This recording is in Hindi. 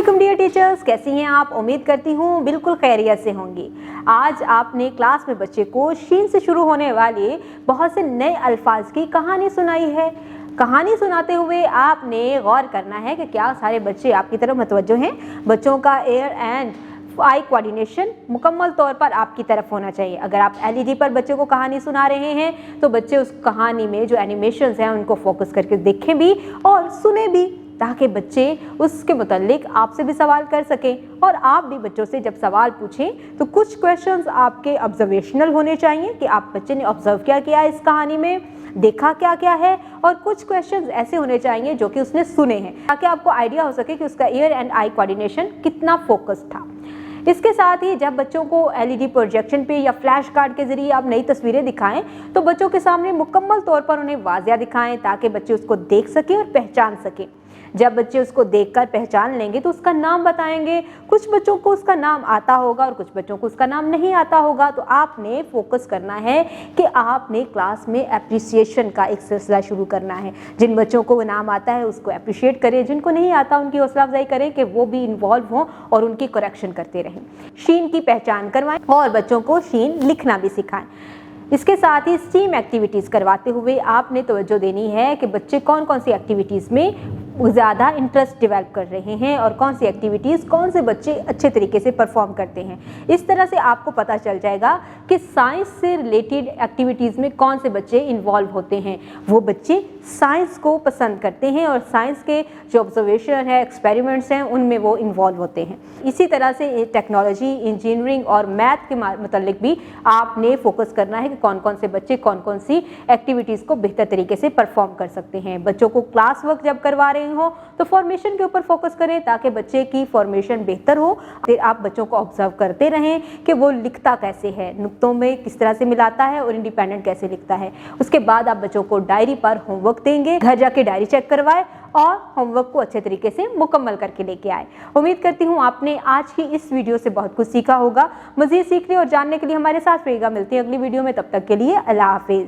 वालेकुम डियर टीचर्स, कैसी हैं आप। उम्मीद करती हूँ बिल्कुल खैरियत से होंगी। आज आपने क्लास में बच्चे को शीन से शुरू होने वाले बहुत से नए अल्फाज की कहानी सुनाई है। कहानी सुनाते हुए आपने गौर करना है कि क्या सारे बच्चे आपकी तरफ मुतवज्जो हैं। बच्चों का एयर एंड आई कोऑर्डिनेशन मुकम्मल तौर पर आपकी तरफ होना चाहिए। अगर आप एलईडी पर बच्चों को कहानी सुना रहे हैं तो बच्चे उस कहानी में जो एनिमेशंस हैं उनको फोकस करके देखें भी और सुने भी, ताकि बच्चे उसके मुतालिक आपसे भी सवाल कर सकें। और आप भी बच्चों से जब सवाल पूछें तो कुछ क्वेश्चंस आपके ऑब्जर्वेशनल होने चाहिए कि आप बच्चे ने ऑब्जर्व क्या किया इस कहानी में, देखा क्या क्या है। और कुछ क्वेश्चंस ऐसे होने चाहिए जो कि उसने सुने हैं, ताकि आपको आइडिया हो सके कि उसका ईयर एंड आई कोऑर्डिनेशन कितना फोकस था। इसके साथ ही जब बच्चों को एलईडी प्रोजेक्शन पे या फ्लैश कार्ड के जरिए आप नई तस्वीरें दिखाएं तो बच्चों के सामने मुकम्मल तौर पर उन्हें वाज़िया दिखाएं, ताकि बच्चे उसको देख सकें और पहचान सकें। जब बच्चे उसको देखकर पहचान लेंगे तो उसका नाम बताएंगे। कुछ बच्चों को उसका नाम आता होगा और कुछ बच्चों को उसका नाम नहीं आता होगा। तो आपने फोकस करना है कि आपने क्लास में एप्रिसिएशन का एक सिलसिला शुरू करना है। जिन बच्चों को नाम आता है उसको अप्रिशिएट करें, जिनको नहीं आता उनकी हौसला अफजाई करें कि वो भी इन्वॉल्व हों और उनकी करेक्शन करते रहें। शीन की पहचान करवाएं और बच्चों को शीन लिखना भी सिखाएं। इसके साथ ही स्टीम एक्टिविटीज़ करवाते हुए आपने तवज्जो देनी है कि बच्चे कौन कौन सी एक्टिविटीज़ में ज़्यादा इंटरेस्ट डेवलप कर रहे हैं और कौन सी एक्टिविटीज़ कौन से बच्चे अच्छे तरीके से परफॉर्म करते हैं। इस तरह से आपको पता चल जाएगा कि साइंस से रिलेटेड एक्टिविटीज़ में कौन से बच्चे इन्वॉल्व होते हैं। वो बच्चे साइंस को पसंद करते हैं और साइंस के जो ऑब्जर्वेशन है, एक्सपेरिमेंट्स हैं, उनमें वो इन्वॉल्व होते हैं। इसी तरह से टेक्नोलॉजी, इंजीनियरिंग और मैथ के मतलब भी आपने फोकस करना है कि कौन कौन से बच्चे कौन कौन सी एक्टिविटीज़ को बेहतर तरीके से परफॉर्म कर सकते हैं। बच्चों को क्लास वर्क जब करवा रहे हो तो फॉर्मेशन के ऊपर फोकस करें, ताकि बच्चे की फॉर्मेशन बेहतर हो। फिर आप बच्चों को ऑब्जर्व करते रहें कि वो लिखता कैसे है, नुक्तों में किस तरह से मिलाता है और इंडिपेंडेंट कैसे लिखता है। उसके बाद आप बच्चों को डायरी पर होमवर्क देंगे, घर जाके डायरी चेक करवाएं और होमवर्क को अच्छे तरीके से मुकम्मल करके लेके आए। उम्मीद करती हूँ आपने आज की इस वीडियो से बहुत कुछ सीखा होगा। मज़ीद सीखने और जानने के लिए हमारे साथ रहिएगा। मिलते हैं अगली वीडियो में, तब तक के लिए अल्लाह हाफिज़।